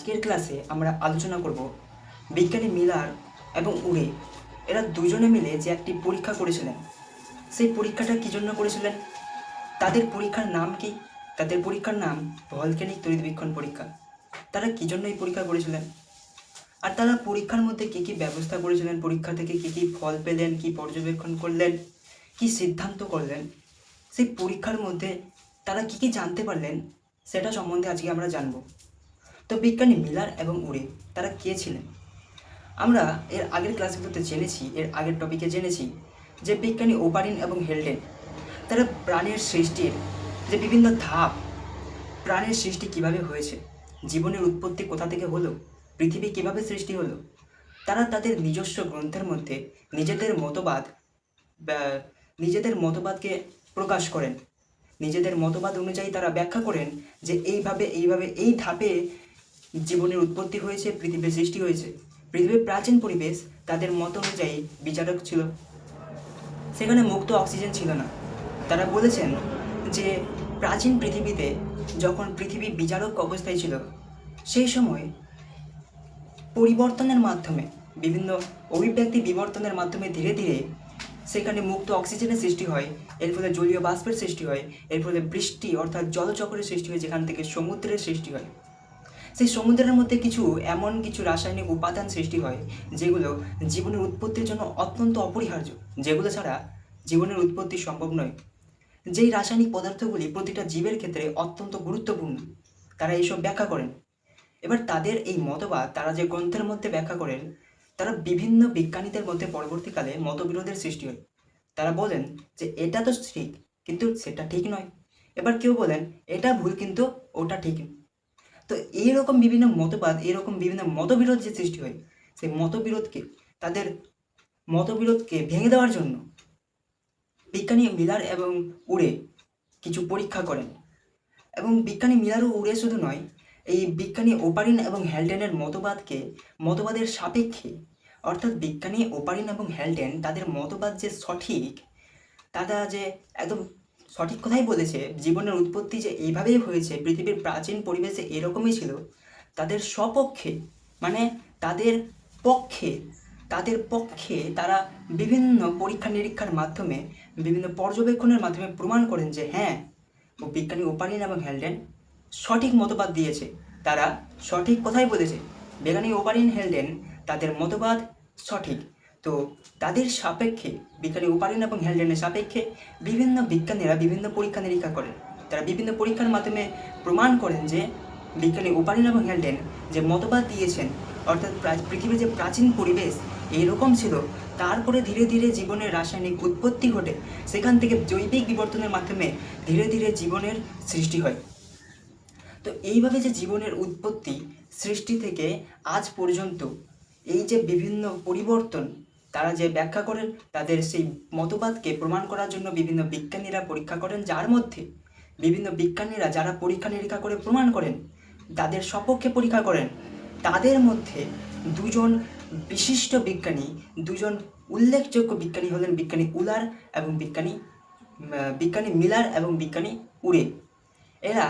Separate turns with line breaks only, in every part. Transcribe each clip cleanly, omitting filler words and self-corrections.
আজকের ক্লাসে আমরা আলোচনা করব বিজ্ঞানী মিলার এবং উরে এরা দুজনে মিলে যে একটি পরীক্ষা করেছিলেন। সেই পরীক্ষাটা কী জন্য করেছিলেন, তাদের পরীক্ষার নাম কি? তাদের পরীক্ষার নাম ভলক্যানিক তড়িৎবীক্ষণ পরীক্ষা। তারা কী জন্য এই পরীক্ষা করেছিলেন, আর তারা পরীক্ষার মধ্যে কী কী ব্যবস্থা করেছিলেন, পরীক্ষা থেকে কী কী ফল পেলেন, কী পর্যবেক্ষণ করলেন, কী সিদ্ধান্ত করলেন, সেই পরীক্ষার মধ্যে তারা কী কী জানতে পারলেন, সেটা সম্বন্ধে আজকে আমরা জানব। তো বিজ্ঞানী মিলার এবং উরে তারা কে ছিলেন? আমরা এর আগের ক্লাসগুলোতে জেনেছি, এর আগের টপিকে জেনেছি যে বিজ্ঞানী ওপারিন এবং হেলডেন তারা প্রাণের সৃষ্টির যে বিভিন্ন ধাপ, প্রাণের সৃষ্টি কিভাবে হয়েছে, জীবনের উৎপত্তি কোথা থেকে হলো, পৃথিবী কিভাবে সৃষ্টি হলো, তারা তাদের নিজস্ব গ্রন্থের মধ্যে নিজেদের মতবাদকে প্রকাশ করেন। নিজেদের মতবাদ অনুযায়ী তারা ব্যাখ্যা করেন যে এইভাবে এই ধাপে জীবনের উৎপত্তি হয়েছে, পৃথিবীর সৃষ্টি হয়েছে। পৃথিবীর প্রাচীন পরিবেশ তাদের মত অনুযায়ী বিচারক ছিল, সেখানে মুক্ত অক্সিজেন ছিল না। তারা বলেছেন যে প্রাচীন পৃথিবীতে যখন পৃথিবী বিচারক অবস্থায় ছিল, সেই সময় পরিবর্তনের মাধ্যমে, বিভিন্ন অভিব্যক্তি বিবর্তনের মাধ্যমে ধীরে ধীরে সেখানে মুক্ত অক্সিজেনের সৃষ্টি হয়, এর ফলে জলীয় বাষ্পের সৃষ্টি হয়, এর ফলে বৃষ্টি অর্থাৎ জলচক্রের সৃষ্টি হয়, যেখান থেকে সমুদ্রের সৃষ্টি হয়। সেই সমুদ্রের মধ্যে এমন কিছু রাসায়নিক উপাদান সৃষ্টি হয় যেগুলো জীবনের উৎপত্তির জন্য অত্যন্ত অপরিহার্য, যেগুলো ছাড়া জীবনের উৎপত্তি সম্ভব নয়। যেই রাসায়নিক পদার্থগুলি প্রতিটা জীবের ক্ষেত্রে অত্যন্ত গুরুত্বপূর্ণ, তারা এইসব ব্যাখ্যা করেন। এবার তাদের এই মতবাদ তারা যে গ্রন্থের মধ্যে ব্যাখ্যা করেন, তারা বিভিন্ন বিজ্ঞানীদের মধ্যে পরবর্তীকালে মতবিরোধের সৃষ্টি হয়। তারা বলেন যে এটা তো ঠিক, কিন্তু সেটা ঠিক নয়। এবার কেউ বলেন এটা ভুল, কিন্তু ওটা ঠিক। তো এইরকম বিভিন্ন মতবাদ, এরকম বিভিন্ন মতবিরোধ যে সৃষ্টি হয়, সেই মতবিরোধকে ভেঙে দেওয়ার জন্য বিজ্ঞানী মিলার এবং উরে কিছু পরীক্ষা করেন। এবং বিজ্ঞানী মিলার ও উরে শুধু নয়, এই বিজ্ঞানী ওপারিন এবং হ্যালডেনের মতবাদের সাপেক্ষে, অর্থাৎ বিজ্ঞানী ওপারিন এবং হ্যালডেন তাদের মতবাদ যে সঠিক, তারা যে একদম সঠিক কথাই বলেছে, জীবনের উৎপত্তি যে এইভাবেই হয়েছে, পৃথিবীর প্রাচীন পরিবেশে এরকমই ছিল, তাদের সপক্ষে, মানে তাদের পক্ষে তারা বিভিন্ন পরীক্ষা নিরীক্ষার মাধ্যমে, বিভিন্ন পর্যবেক্ষণের মাধ্যমে প্রমাণ করেন যে হ্যাঁ, বিজ্ঞানী ওপারিন এবং হ্যালডেন সঠিক মতবাদ দিয়েছে, তারা সঠিক কথাই বলেছে। বিজ্ঞানী ওপারিন হ্যালডেন তাদের মতবাদ সঠিক। তো তাদের সাপেক্ষে, বিজ্ঞানী ওপারিন এবং হ্যালডেনের সাপেক্ষে বিভিন্ন বিজ্ঞানীরা বিভিন্ন পরীক্ষা নিরীক্ষা করেন। তারা বিভিন্ন পরীক্ষার মাধ্যমে প্রমাণ করেন যে বিজ্ঞানী ওপারিন এবং হ্যালডেন যে মতবাদ দিয়েছেন, অর্থাৎ পৃথিবীর যে প্রাচীন পরিবেশ এইরকম ছিল, তারপরে ধীরে ধীরে জীবনের রাসায়নিক উৎপত্তি ঘটে, সেখান থেকে জৈবিক বিবর্তনের মাধ্যমে ধীরে ধীরে জীবনের সৃষ্টি হয়। তো এইভাবে যে জীবনের উৎপত্তি, সৃষ্টি থেকে আজ পর্যন্ত এই যে বিভিন্ন পরিবর্তন তারা যে ব্যাখ্যা করেন, তাদের সেই মতবাদকে প্রমাণ করার জন্য বিভিন্ন বিজ্ঞানীরা পরীক্ষা করেন, যার মধ্যে বিভিন্ন বিজ্ঞানীরা যারা পরীক্ষা নিরীক্ষা করে প্রমাণ করেন, তাদের সপক্ষে পরীক্ষা করেন, তাদের মধ্যে দুজন বিশিষ্ট বিজ্ঞানী, দুজন উল্লেখযোগ্য বিজ্ঞানী হলেন বিজ্ঞানী উলার এবং বিজ্ঞানী মিলার এবং বিজ্ঞানী উরে। এরা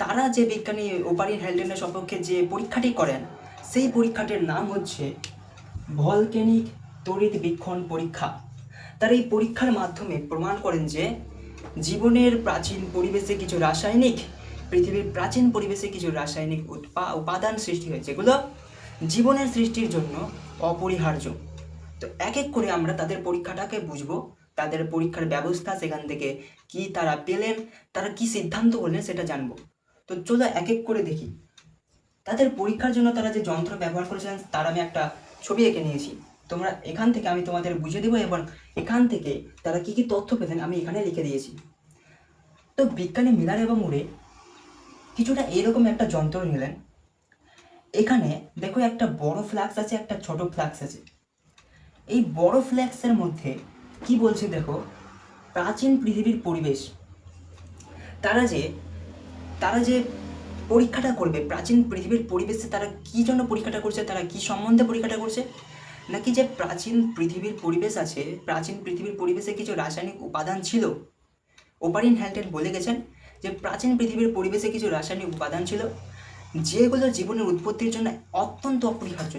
তারা যে বিজ্ঞানী ওপারিন হ্যালডেনের সপক্ষে যে পরীক্ষাটি করেন, সেই পরীক্ষাটির নাম হচ্ছে ভলক্যানিক তড়িৎবীক্ষণ পরীক্ষা। তারা এই পরীক্ষার মাধ্যমে প্রমাণ করেন যে পৃথিবীর প্রাচীন পরিবেশে কিছু রাসায়নিক উপাদান সৃষ্টি হয়, যেগুলো জীবনের সৃষ্টির জন্য অপরিহার্য। তো এক এক করে আমরা তাদের পরীক্ষাটাকে বুঝবো, তাদের পরীক্ষার ব্যবস্থা, সেখান থেকে কি তারা পেলেন, তারা কি সিদ্ধান্ত করলেন সেটা জানবো। তো চলো এক এক করে দেখি। তাদের পরীক্ষার জন্য তারা যে যন্ত্র ব্যবহার করেছিলেন তার আমি একটা ছবি এঁকে নিয়েছি। এখান থেকে আমি তোমাদের বুঝিয়ে দেবো, এবং এখান থেকে তারা কি কি তথ্য পেলেন আমি এখানে লিখে দিয়েছি। তো বিজ্ঞানী মিলার এবং উরে কিছুটা এরকম একটা যন্ত্র নিলেন। এখানে দেখো একটা বড় ফ্লাক্স আছে, একটা ছোট ফ্লাক্স আছে। এই বড় ফ্ল্যাক্সের মধ্যে কি বলছে দেখো, প্রাচীন পৃথিবীর পরিবেশ। তারা যে পরীক্ষাটা করবে প্রাচীন পৃথিবীর পরিবেশে, তারা কী জন্য পরীক্ষাটা করছে, তারা কী সম্বন্ধে পরীক্ষাটা করছে, নাকি যে প্রাচীন পৃথিবীর পরিবেশ আছে, প্রাচীন পৃথিবীর পরিবেশে কিছু রাসায়নিক উপাদান ছিল। ওপারিন হ্যালডেন বলে গেছেন যে প্রাচীন পৃথিবীর পরিবেশে কিছু রাসায়নিক উপাদান ছিল, যেগুলো জীবনের উৎপত্তির জন্য অত্যন্ত অপরিহার্য,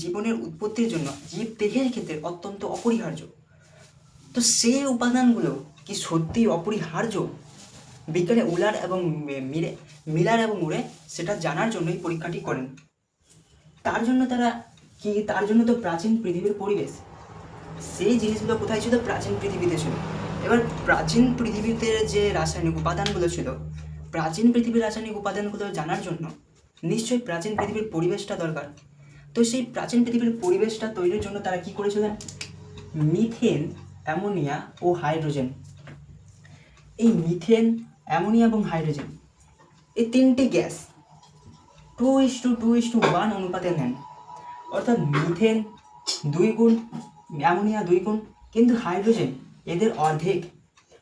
জীবনের উৎপত্তির জন্য জীব দেহের ক্ষেত্রে অত্যন্ত অপরিহার্য। তো সেই উপাদানগুলো কি সত্যিই অপরিহার্য? বিজ্ঞানী মিলার এবং উরে সেটা জানার জন্য এই পরীক্ষাটি করেন। তার জন্য তো প্রাচীন পৃথিবীর পরিবেশ, সেই জিনিসগুলো কোথায় ছিল? প্রাচীন পৃথিবীতে ছিল। এবার প্রাচীন পৃথিবীতে যে রাসায়নিক উপাদানগুলো ছিল, প্রাচীন পৃথিবীর রাসায়নিক উপাদানগুলো জানার জন্য নিশ্চয়ই প্রাচীন পৃথিবীর পরিবেশটা দরকার। তো সেই প্রাচীন পৃথিবীর পরিবেশটা তৈরির জন্য তারা কি করেছিলেন? মিথেন, অ্যামোনিয়া ও হাইড্রোজেন, এই মিথেন, অ্যামোনিয়া এবং হাইড্রোজেন এই তিনটি গ্যাস 2:1 অনুপাতে নেন। অর্থাৎ মিথেন 2 গুণ, অ্যামোনিয়া 2 গুণ, কিন্তু হাইড্রোজেন এদের অর্ধেক।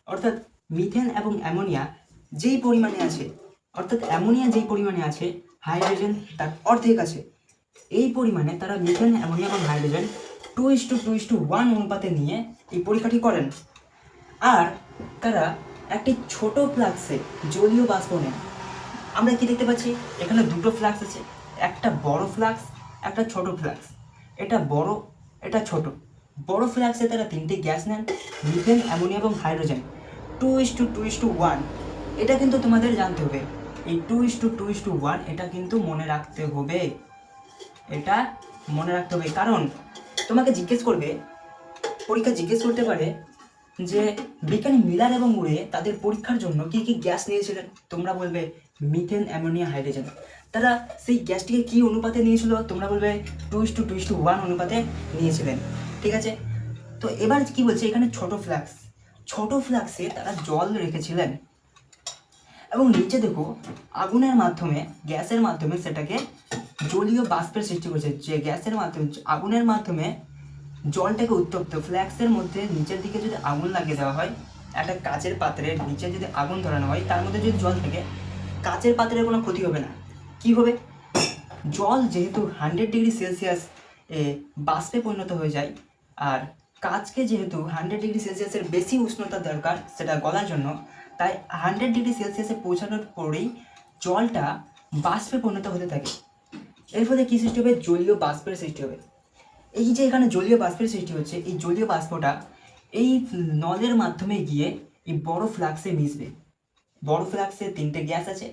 অর্থাৎ মিথেন এবং অ্যামোনিয়া যেই পরিমাণে আছে, অর্থাৎ অ্যামোনিয়া যেই পরিমাণে আছে, হাইড্রোজেন তার অর্ধেক আছে। এই পরিমাণে তারা মিথেন, অ্যামোনিয়া এবং হাইড্রোজেন 2:1 অনুপাতে নিয়ে এই পরীক্ষাটি করেন। আর তারা একটি ছোট ফ্লাক্সে জলীয় বাষ্প নেন। আমরা কি দেখতে পাচ্ছি? এখানে দুটো ফ্লাক্স আছে, একটা বড় ফ্লাক্স, একটা ছোট ফ্লাক্স। এটা বড়, এটা ছোট। বড় ফ্লাক্সে তারা তিনটি গ্যাস নেন, মিথেন, অ্যামোনিয়া এবং হাইড্রোজেন 2:1। এটা কিন্তু তোমাদের জানতে হবে, এই 2:1 এটা কিন্তু মনে রাখতে হবে। এটা মনে রাখতে হবে, কারণ তোমাকে পরীক্ষা জিজ্ঞেস করতে পারে যে বিজ্ঞানী মিলার এবং উরে তাদের পরীক্ষার জন্য কি কি গ্যাস নিয়েছিলেন। তোমরা বলবে মিথেন, অ্যামোনিয়া, হাইড্রোজেন। তারা সেই গ্যাসটিকে কি অনুপাতে নিয়েছিল? তোমরা বলবে 2:1 অনুপাতে নিয়েছিলেন। ঠিক আছে, তো এবার কি বলছে এখানে? ছোট ফ্লাক্সে তারা জল রেখেছিলেন এবং নিচে দেখো আগুনের মাধ্যমে, গ্যাসের মাধ্যমে সেটাকে জলীয় বাষ্পের সৃষ্টি করেছে। যে গ্যাসের মাধ্যমে, আগুনের মাধ্যমে জলটাকে উত্তপ্ত, ফ্ল্যাক্সের মধ্যে নিচের দিকে যদি আগুন লাগিয়ে দেওয়া হয়, একটা কাচের পাত্রের নিচে যদি আগুন ধরানো হয়, তার মধ্যে যদি জল থাকে, কাচের পাত্রের কোনো ক্ষতি হবে না। কি হবে? জল যেহেতু 100°C বাষ্পে পরিণত হয়ে যায়, আর কাচকে যেহেতু 100°C বেশি উষ্ণতা দরকার সেটা গলার জন্য, তাই 100°C পৌঁছানোর পরেই জলটা বাষ্পে পরিণত হতে থাকে। এর ফলে কী সৃষ্টি হবে? জলীয় বাষ্পের সৃষ্টি হবে। এই যে এখানে জলীয় বাষ্পের সৃষ্টি হচ্ছে, এই জলীয় বাষ্পটা এই নলের মাধ্যমে গিয়ে এই বড় ফ্লাক্সে মিশবে। বড় ফ্লাক্সে তিনটে গ্যাস আছে,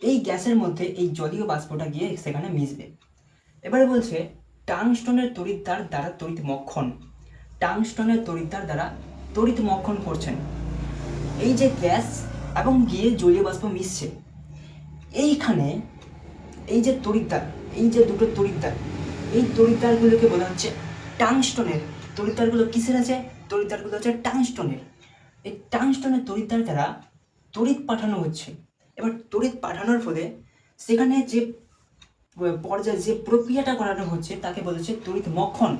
এই গ্যাসের মধ্যে এই জলীয় বাষ্পটা গিয়ে সেখানে মিশবে। এবারে বলছে টাংস্টনের তড়িৎদ্বার দ্বারা তড়িৎ মক্ষণ করছেন। এই যে গ্যাস এবং গিয়ে জলীয় বাষ্প মিশছে, এইখানে এই যে তড়িৎদ্বার, এই যে দুটো তড়িৎদ্বার, এই তড়িৎদ্বারগুলোকে বলা হচ্ছে টাংস্টনের। তড়িৎদ্বারগুলো কিসের আছে? তড়িৎদ্বারগুলো হচ্ছে টাংস্টনের। এই টাংস্টনের তড়িৎদ্বার দ্বারা তড়িৎ পাঠানো হচ্ছে। এবার তড়িৎ পাঠানোর ফলে সেখানে যে পর্যায়ে যে প্রক্রিয়াটা করানো হচ্ছে তাকে বলেছে তড়িৎ মক্ষণ।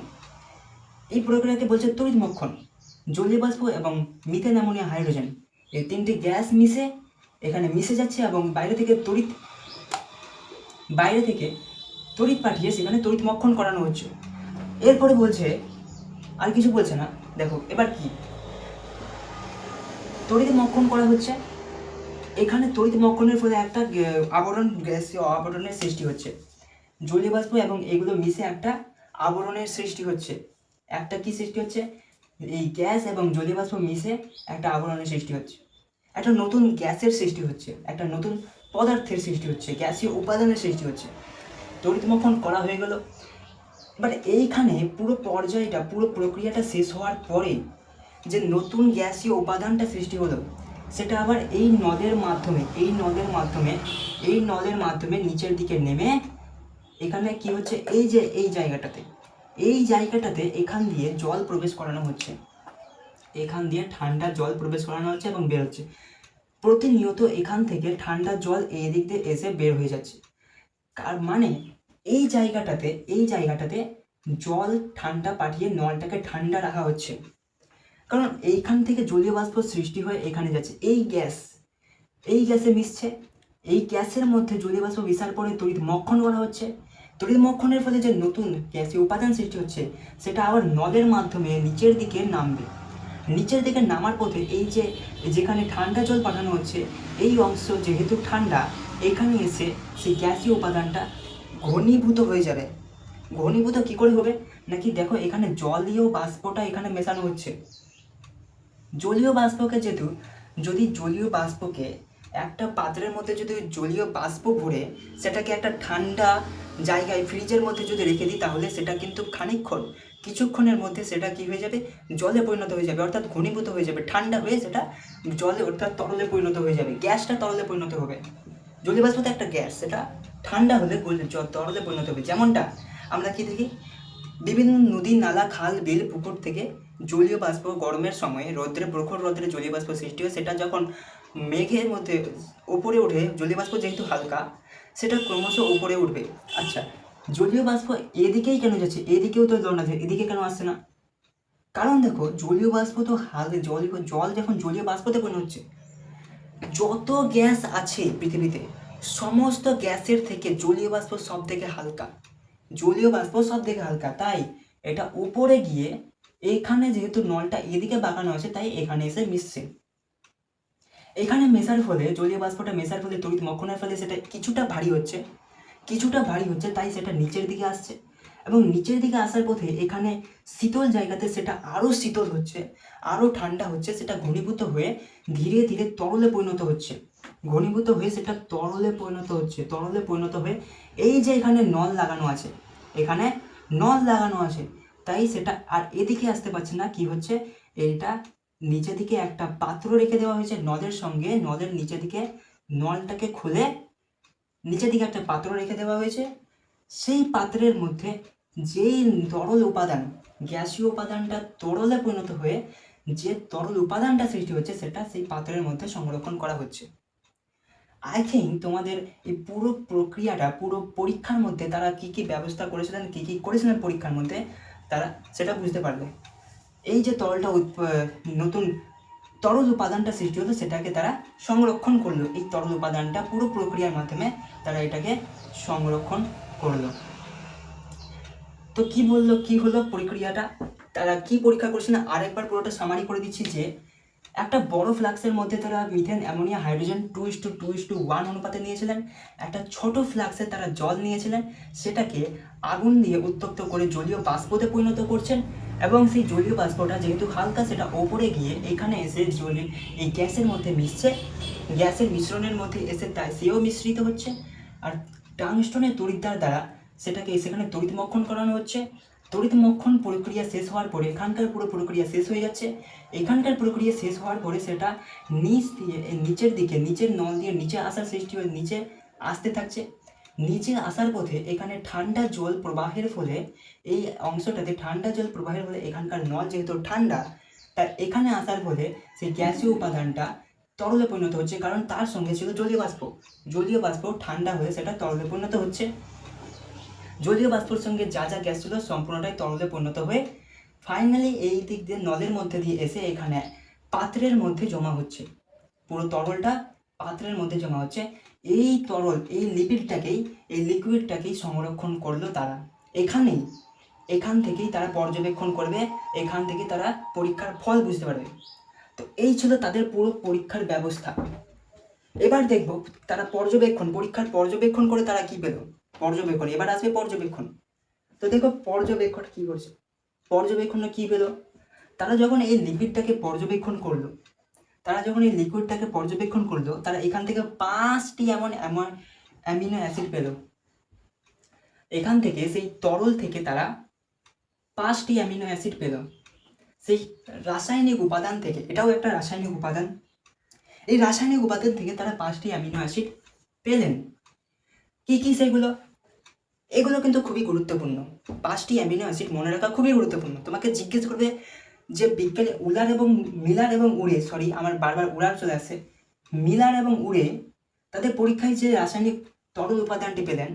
এই প্রক্রিয়াকে বলছে তড়িৎ মক্ষণ। জলীয় বাষ্প এবং মিথেন, অ্যামোনিয়া, হাইড্রোজেন এই তিনটি গ্যাস এখানে মিশে যাচ্ছে এবং বাইরে থেকে তড়িৎ পাঠিয়ে সেখানে তড়িৎ মক্ষণ করানো হচ্ছে। এরপরে বলছে, আর কিছু বলছে না, দেখো এবার কি তড়িৎ মক্ষণ করা হচ্ছে। এখানে তড়িৎ মক্ষণের ফলে একটা গ্যাসীয় আবরণের সৃষ্টি হচ্ছে। জলীয় বাষ্প এবং এগুলো মিশে একটা আবরণের সৃষ্টি হচ্ছে। একটা কি সৃষ্টি হচ্ছে? এই গ্যাস এবং জলীয় বাষ্প মিশে একটা আবরণের সৃষ্টি হচ্ছে। একটা নতুন গ্যাসের সৃষ্টি হচ্ছে, একটা নতুন পদার্থের সৃষ্টি হচ্ছে, গ্যাসীয় উপাদানের সৃষ্টি হচ্ছে। তড়িৎ মক্ষণ করা হয়ে গেল। বাট এইখানে পুরো প্রক্রিয়াটা শেষ হওয়ার পরে যে নতুন গ্যাসীয় উপাদানটা সৃষ্টি হলো, সেটা আবার এই নলের মাধ্যমে নিচের দিকে নেমে এখানে কি হচ্ছে? এই জায়গাটাতে এখান দিয়ে জল প্রবেশ করানো হচ্ছে। এখান দিয়ে ঠান্ডা জল প্রবেশ করানো হচ্ছে এবং বের হচ্ছে। প্রতিনিয়ত এখান থেকে ঠান্ডা জল এই দিক দিয়ে এসে বের হয়ে যাচ্ছে। কার মানে এই জায়গাটাতে জল ঠান্ডা পাঠিয়ে নলটাকে ঠান্ডা রাখা হচ্ছে। কারণ এইখান থেকে জলীয় বাষ্প সৃষ্টি হয়ে এখানে যাচ্ছে। এই গ্যাসে মিশছে, এই গ্যাসের মধ্যে জলীয় বাষ্প মিশার পরে তড়িৎ মক্ষণ করা হচ্ছে। তড়িৎ মক্ষণের ফলে যে নতুন গ্যাসীয় উপাদান সৃষ্টি হচ্ছে সেটা আবার নলের মাধ্যমে নিচের দিকে নামবে। নিচের দিকে নামার পথে যেখানে ঠান্ডা জল পাঠানো হচ্ছে, এই অংশ যেহেতু ঠান্ডা, এখানে এসে সেই গ্যাসীয় উপাদানটা ঘনীভূত হয়ে যাবে। ঘনীভূত কী করে হবে, নাকি দেখো এখানে জলীয় বাষ্পটা এখানে মেশানো হচ্ছে। জলীয় বাষ্পকে যেহেতু, যদি জলীয় বাষ্পকে একটা পাত্রের মধ্যে যদি জলীয় বাষ্প ভরে সেটাকে একটা ঠান্ডা জায়গায় ফ্রিজের মধ্যে যদি রেখে দিই, তাহলে সেটা কিন্তু কিছুক্ষণের মধ্যে সেটা কী হয়ে যাবে, জলে পরিণত হয়ে যাবে, অর্থাৎ ঘনীভূত হয়ে যাবে, ঠান্ডা হয়ে সেটা জলে অর্থাৎ তরলে পরিণত হয়ে যাবে, গ্যাসটা তরলে পরিণত হবে। জলীয় বাষ্প তো একটা গ্যাস, সেটা ঠান্ডা হলে তরলে পরিণত হবে। যেমনটা আমরা কি দেখি, বিভিন্ন নদী নালা খাল বিল পুকুর থেকে জলীয় বাষ্প গরমের সময় প্রখর রৌদ্রে জলীয় বাষ্প সৃষ্টি হয়, সেটা যখন মেঘের মধ্যে উপরে ওঠে, জলীয় বাষ্প যেহেতু হালকা সেটা ক্রমশ উপরে উঠবে। আচ্ছা, জলীয় বাষ্প এদিকেই কেন যাচ্ছে, এদিকেও তো জল আছে, এদিকে কেন আসছে না? কারণ দেখো, জলীয় বাষ্প তো জল যখন জলীয় বাষ্পতে পরিণত হচ্ছে, যত গ্যাস আছে পৃথিবীতে সমস্ত গ্যাসের থেকে জলীয় বাষ্প সব থেকে হালকা, জলীয় বাষ্প সব থেকে হালকা, তাই এটা উপরে গিয়ে এখানে যেহেতু নলটা এদিকে বাঁকানো আছে তাই এখানে এসে মিশছে। এখানে মেশার ফলে জলীয় বাষ্পটা মেশার ফলে তড়িৎ মক্ষণের ফলে সেটা কিছুটা ভারী হচ্ছে, তাই সেটা নিচের দিকে আসছে, এবং নিচের দিকে আসার পথে এখানে শীতল জায়গাতে সেটা আরও শীতল হচ্ছে, আরও ঠান্ডা হচ্ছে, সেটা ঘনীভূত হয়ে ধীরে ধীরে তরলে পরিণত হচ্ছে, ঘনীভূত হয়ে সেটা তরলে পরিণত হয়ে এই যে এখানে নল লাগানো আছে, এখানে নল লাগানো আছে, তাই সেটা আর এদিকে আসতে পারছে না। কি হচ্ছে, এইটা নিচে দিকে একটা পাত্র রেখে দেওয়া হয়েছে নলের সঙ্গে, নলের নিচে দিকে নলটাকে খুলে নিচের দিকে একটা পাত্র রেখে দেওয়া হয়েছে। সেই পাত্রের মধ্যে যেই তরল উপাদান, গ্যাসীয় উপাদানটা তরলে পরিণত হয়ে যে তরল উপাদানটা সৃষ্টি হচ্ছে সেটা সেই পাত্রের মধ্যে সংরক্ষণ করা হচ্ছে। আই থিঙ্ক তোমাদের এই পুরো প্রক্রিয়াটা, পুরো পরীক্ষার মধ্যে তারা কি কি ব্যবস্থা করেছিলেন, কি কি করেছিলেন পরীক্ষার মধ্যে, তারা সেটা বুঝতে পারবে। এই যে নতুন তরল উপাদানটা সৃষ্টি হলো সেটাকে তারা সংরক্ষণ করলো, এই তরল উপাদানটা পুরো প্রক্রিয়ার মাধ্যমে তারা এটাকে সংরক্ষণ করলো। তো কি বললো, কি হলো প্রক্রিয়াটা, তারা কি পরীক্ষা করছে না, আরেকবার পুরোটা সামারি করে দিচ্ছি। যে একটা বড় ফ্লাক্সের মধ্যে তারা মিথেন অ্যামোনিয়া হাইড্রোজেন 2:1 অনুপাতে নিয়েছিলেন, একটা ছোট ফ্লাক্সে তারা জল নিয়েছিলেন, সেটাকে আগুন দিয়ে উত্তপ্ত করে জলীয় বাষ্পতে পরিণত করছেন, এবং সেই জলীয় বাষ্পটা যেহেতু হালকা সেটা ওপরে গিয়ে এখানে এসে এই গ্যাসের মধ্যে মিশছে, গ্যাসের মিশ্রণের মধ্যে এসে তাই সেও মিশ্রিত হচ্ছে, আর টাংস্টনের তড়িৎদ্বার দ্বারা সেখানে তড়িৎ মক্ষণ করানো হচ্ছে। তড়িৎ মক্ষণ প্রক্রিয়া শেষ হওয়ার পরে এখানকার পুরো প্রক্রিয়া শেষ হয়ে যাচ্ছে। এখানকার প্রক্রিয়া শেষ হওয়ার পরে সেটা নিচের নল দিয়ে নিচে আসার সৃষ্টি হয়ে নিচে আসতে থাকছে। নিচে আসার পথে এখানে ঠান্ডা জল প্রবাহের ফলে এই অংশটাতে ঠান্ডা জল প্রবাহের ফলে এখানকার নল যেহেতু ঠান্ডা, তাই এখানে আসার ফলে সেই গ্যাসীয় উপাদানটা তরলে পরিণত হচ্ছে, কারণ তার সঙ্গে ছিল জলীয় বাষ্প ঠান্ডা হয়ে সেটা তরলে পরিণত হচ্ছে। জলীয় বাষ্পর সঙ্গে যা যা গ্যাস ছিল সম্পূর্ণটাই তরলে পরিণত হয়ে ফাইনালি এই দিক দিয়ে নলের মধ্যে দিয়ে এসে এখানে পাত্রের মধ্যে জমা হচ্ছে, পুরো তরলটা পাত্রের মধ্যে জমা হচ্ছে। এই তরল, এই লিকুইডটাকেই সংরক্ষণ করলো তারা। এখান থেকেই তারা পর্যবেক্ষণ করবে, এখান থেকে তারা পরীক্ষার ফল বুঝতে পারবে। তো এই ছিল তাদের পুরো পরীক্ষার ব্যবস্থা। এবার দেখব তারা পরীক্ষার পর্যবেক্ষণ করে তারা কি পেল। এবার আসবে পর্যবেক্ষণ। তো দেখো পর্যবেক্ষণ কি করছে, পর্যবেক্ষণে কি পেল, তারা যখন এই লিকুইডটাকে পর্যবেক্ষণ করলো, তারা এখান থেকে 5টি এমন অ্যামিনো অ্যাসিড পেল। এখান থেকে সেই তরল থেকে তারা 5টি অ্যামিনো অ্যাসিড পেল সেই রাসায়নিক উপাদান থেকে। এটাও একটা রাসায়নিক উপাদান। এই রাসায়নিক উপাদান থেকে তারা 5টি অ্যামিনো অ্যাসিড পেলেন। কি কি সেগুলো? এগুলো কিন্তু খুবই গুরুত্বপূর্ণ। 5টি অ্যামিনো অ্যাসিড মনে রাখা খুবই গুরুত্বপূর্ণ। তোমাকে জিজ্ঞেস করবে যে বিজ্ঞানী মিলার এবং উড়ে, আমার বারবার উড়ার চলে আসে, মিলার এবং উড়ে তাদের পরীক্ষায় যে রাসায়নিক তরল উপাদানটি পেলেন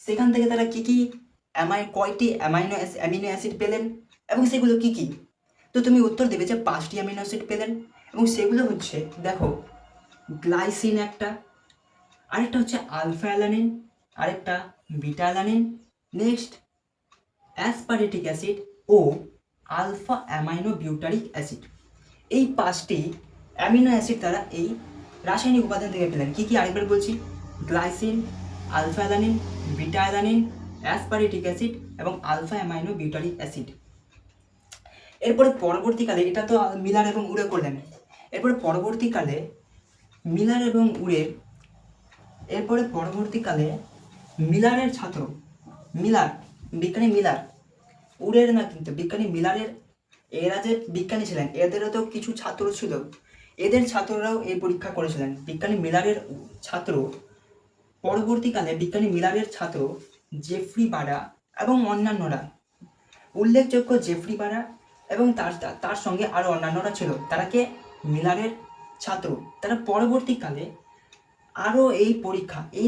সেখান থেকে তারা কয়টি অ্যামিনো অ্যাসিড পেলেন এবং সেগুলো কি কি? তো তুমি উত্তর দেবে যে 5টি অ্যামিনো অ্যাসিড পেলেন, এবং সেগুলো হচ্ছে, দেখো, গ্লাইসিন একটা, আরেকটা হচ্ছে আলফা অ্যালানিন, আরেকটা বিটা অ্যালানিন, নেক্সট অ্যাসপারেটিক অ্যাসিড ও আলফা অ্যামাইনো বিউটারিক অ্যাসিড। এই 5টি অ্যামিনো অ্যাসিড তারা এই রাসায়নিক উপাদান থেকে পেলেন। কি কি আরেকবার বলছি, glycine, alpha alanine, beta alanine, aspartic acid এবং আলফা অ্যামাইনো বিউটারিক অ্যাসিড। এরপরে পরবর্তীকালে এটা তো মিলার এবং উরে করলেন। এরপরে পরবর্তীকালে মিলার এবং উরের মিলারের ছাত্র, মিলার, বিজ্ঞানী মিলার, উরের না কিন্তু বিজ্ঞানী মিলারের, এরা যে বিজ্ঞানী ছিলেন এদেরও তো কিছু ছাত্র ছিল, এদের ছাত্ররাও এই পরীক্ষা করেছিলেন। বিজ্ঞানী মিলারের ছাত্র, পরবর্তীকালে বিজ্ঞানী মিলারের ছাত্র জেফ্রি বারা এবং অন্যান্যরা, উল্লেখযোগ্য জেফ্রি বারা এবং তার সঙ্গে আরও অন্যান্যরা ছিল, তারা কে মিলারের ছাত্র। তারা পরবর্তীকালে আরও এই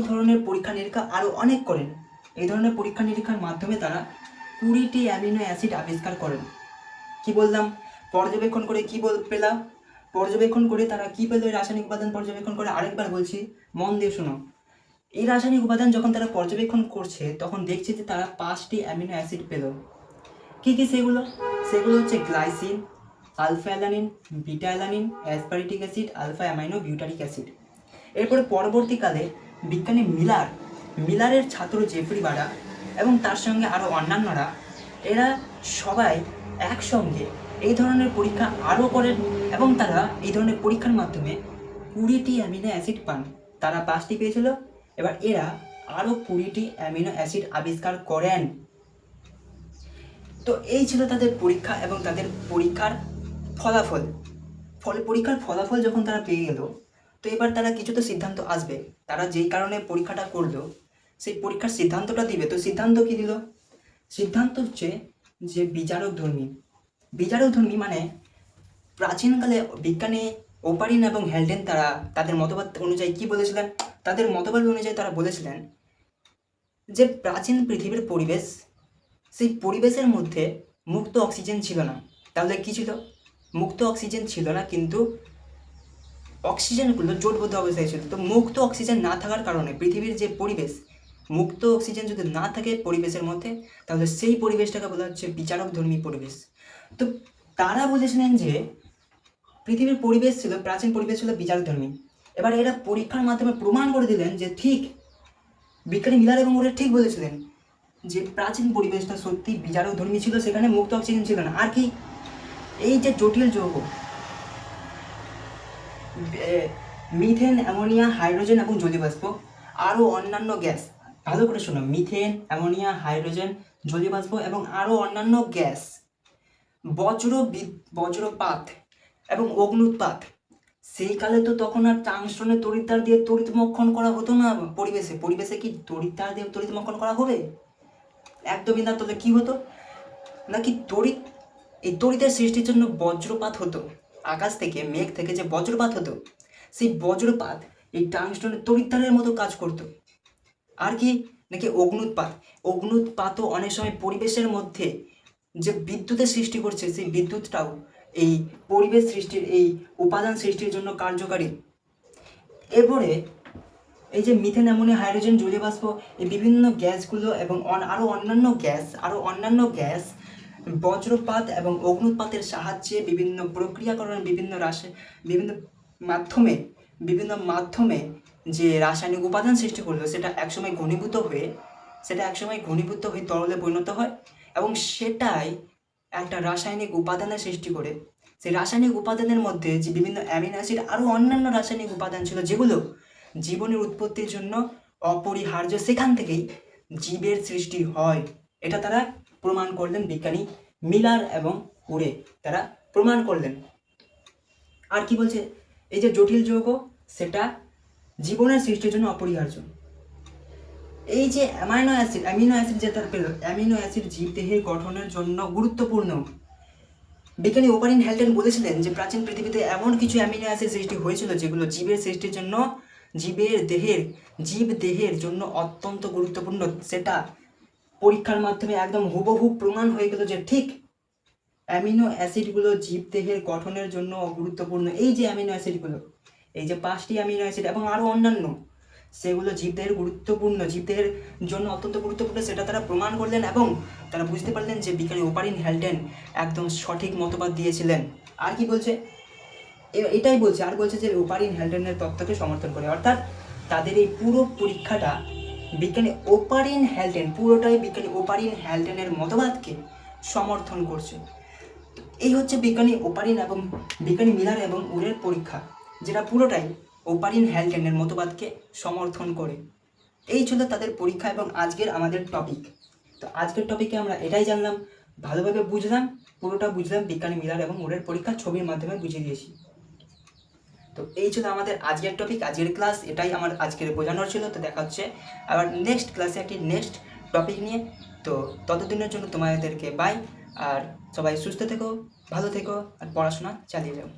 ধরনের পরীক্ষা নিরীক্ষা আরও অনেক করেন। এই ধরনের পরীক্ষা নিরীক্ষার মাধ্যমে তারা 20টি অ্যামিনো অ্যাসিড আবিষ্কার করেন। কি বললাম, পর্যবেক্ষণ করে কি পেলাম, পর্যবেক্ষণ করে তারা কি পেল, এই রাসায়নিক উপাদান পর্যবেক্ষণ করে, আরেকবার বলছি মন দিয়ে শোনো। এই রাসায়নিক উপাদান যখন তারা পর্যবেক্ষণ করছে তখন দেখছে যে তারা 5টি অ্যামিনো অ্যাসিড পেল। কি কি সেগুলো? সেগুলো হচ্ছে glycine, alpha alanine, beta alanine, aspartic acid, alpha amino butyric acid. এরপরে পরবর্তীকালে বিজ্ঞানী মিলারের ছাত্র জেফ্রি বারা এবং তার সঙ্গে আরও অন্যান্যরা, এরা সবাই একসঙ্গে এই ধরনের পরীক্ষা আরও করেন এবং তারা এই ধরনের পরীক্ষার মাধ্যমে 20টি অ্যামিনো অ্যাসিড পান। তারা 5টি পেয়েছিল, এবার এরা আরও 20টি অ্যামিনো অ্যাসিড আবিষ্কার করেন। তো এই ছিল তাদের পরীক্ষা এবং তাদের পরীক্ষার ফলাফল। পরীক্ষার ফলাফল যখন তারা পেয়ে গেল, তো এবার তারা কিছু তো সিদ্ধান্ত আসবে। তারা যেই কারণে পরীক্ষাটা করলো সেই পরীক্ষার সিদ্ধান্তটা দিবে। তো সিদ্ধান্ত কি দিল? সিদ্ধান্ত হচ্ছে যে বিজারকধর্মী মানে প্রাচীনকালে বিজ্ঞানী ওপারিন এবং হ্যালডেন তারা তাদের মতবাদ অনুযায়ী কি বলেছিলেন? তাদের মতবাদ অনুযায়ী তারা বলেছিলেন যে প্রাচীন পৃথিবীর পরিবেশ, সেই পরিবেশের মধ্যে মুক্ত অক্সিজেন ছিল না। তাহলে কি ছিল? মুক্ত অক্সিজেন ছিল না, কিন্তু অক্সিজেনগুলো জোটবদ্ধ অবস্থায় ছিল। তো মুক্ত অক্সিজেন না থাকার কারণে পৃথিবীর যে পরিবেশ, মুক্ত অক্সিজেন যদি না থাকে পরিবেশের মধ্যে, তাহলে সেই পরিবেশটাকে বলা হচ্ছে বিচারকধর্মী পরিবেশ। তো তারা বলেছিলেন যে পৃথিবীর পরিবেশ ছিল, প্রাচীন পরিবেশ ছিল বিচারকধর্মী। এবার এরা পরীক্ষার মাধ্যমে প্রমাণ করে দিলেন যে ঠিক, বিজ্ঞানী মিলার এবং ওরা ঠিক বলেছিলেন যে প্রাচীন পরিবেশটা সত্যি বিচারকধর্মী ছিল, সেখানে মুক্ত অক্সিজেন ছিল না। আর কি, এই যে জটিল যৌগ মিথেন, অ্যামোনিয়া, হাইড্রোজেন এবং জলীয়বাষ্প, আরও অন্যান্য গ্যাস, ভালো করে শোনো, মিথেন, অ্যামোনিয়া, হাইড্রোজেন, জলীয়বাষ্প এবং আরও অন্যান্য গ্যাস, বজ্রপাত এবং অগ্নুৎপাত, সেই কালে তো তখন আর টাংস্টনের তড়িৎদ্বার দিয়ে তড়িৎমক্ষণ করা হতো না। পরিবেশে কি তড়িৎদ্বার দিয়ে তড়িৎমক্ষণ করা হবে? একদমই না। তাহলে কি হতো নাকি এই তড়িতের সৃষ্টির জন্য বজ্রপাত হতো। আকাশ থেকে, মেঘ থেকে যে বজ্রপাত হতো, সেই বজ্রপাত এই টাংস্টনের তড়িৎদ্বারের মতো কাজ করতো। আর কি নাকি অগ্নুৎপাতও অনেক সময় পরিবেশের মধ্যে যে বিদ্যুতের সৃষ্টি করছে, সেই বিদ্যুৎটাও এই পরিবেশ সৃষ্টির, এই উপাদান সৃষ্টির জন্য কার্যকারী। এরপরে এই যে মিথেন, অ্যামোনিয়া, হাইড্রোজেন, জলীয়বাষ্প, এই বিভিন্ন গ্যাসগুলো এবং আরও অন্যান্য গ্যাস বজ্রপাত এবং অগ্নুৎপাতের সাহায্যে বিভিন্ন প্রক্রিয়াকরণ, বিভিন্ন মাধ্যমে যে রাসায়নিক উপাদান সৃষ্টি করলো, সেটা একসময় ঘনীভূত হয়ে তরলে পরিণত হয় এবং সেটাই একটা রাসায়নিক উপাদানের সৃষ্টি করে। সেই রাসায়নিক উপাদানের মধ্যে যে বিভিন্ন অ্যামিনো অ্যাসিড, আরও অন্যান্য রাসায়নিক উপাদান ছিল যেগুলো জীবনের উৎপত্তির জন্য অপরিহার্য, সেখান থেকেই জীবের সৃষ্টি হয়। এটা তারা প্রমাণ করলেন, বিজ্ঞানী মিলার এবং উরে তারা প্রমাণ করলেন। আর কি বলছে? এই যে জটিল যৌগ, সেটা জীবনের সৃষ্টির জন্য অপরিহার্য। এই যে অ্যামিনো অ্যাসিড যে তার পেল, অ্যামিনো অ্যাসিড জীবদেহের গঠনের জন্য গুরুত্বপূর্ণ। বিজ্ঞানী ওপারিন হ্যালডেন বলেছিলেন যে প্রাচীন পৃথিবীতে এমন কিছু অ্যামিনো অ্যাসিড সৃষ্টি হয়েছিল যেগুলো জীবের সৃষ্টির জন্য, জীবদেহের জন্য অত্যন্ত গুরুত্বপূর্ণ। সেটা পরীক্ষার মাধ্যমে একদম হুবহু প্রমাণ হয়ে গেল যে ঠিক অ্যামিনো অ্যাসিডগুলো জীবদেহের গঠনের জন্য গুরুত্বপূর্ণ। এই যে অ্যামিনো অ্যাসিডগুলো, এই যে 5টি অ্যামিনো অ্যাসিড এবং আরও অন্যান্য, সেগুলো জীবদেহের জন্য অত্যন্ত গুরুত্বপূর্ণ, সেটা তারা প্রমাণ করলেন এবং তারা বুঝতে পারলেন যে বিজ্ঞানী ওপারিন হ্যালডেন একদম সঠিক মতবাদ দিয়েছিলেন। আর বলছে যে ওপারিন হ্যালডেনের তত্ত্বকে সমর্থন করে, অর্থাৎ তাদের এই পুরো পরীক্ষাটা বিজ্ঞানী ওপারিন হ্যালডেন, পুরোটাই বিজ্ঞানী ওপারিন হ্যালডেনের মতবাদকে সমর্থন করছে। এই হচ্ছে বিজ্ঞানী ওপারিন এবং বিজ্ঞানী মিলার এবং উরের পরীক্ষা, যেটা পুরোটাই ওপারিন হ্যালডেনের মতবাদকে সমর্থন করে। এই ছিল তাদের পরীক্ষা এবং আজকের আমাদের টপিক। তো আজকের টপিকে আমরা এটাই জানলাম, ভালোভাবে বুঝলাম, পুরোটা বুঝলাম বিজ্ঞানী মিলার এবং উরের পরীক্ষা ছবির মাধ্যমে বুঝিয়ে দিয়েছি। তো এই ছিল আমাদের আজকের টপিক, আজকের ক্লাস, এটাই আমার আজকের বোঝানোর ছিল। তো দেখা হচ্ছে আবার নেক্সট ক্লাসে একটি নেক্সট টপিক নিয়ে। তো ততদিনের জন্য তোমাদেরকে বাই, আর সবাই সুস্থ থেকো, ভালো থেকো, আর পড়াশোনা চালিয়ে যাও।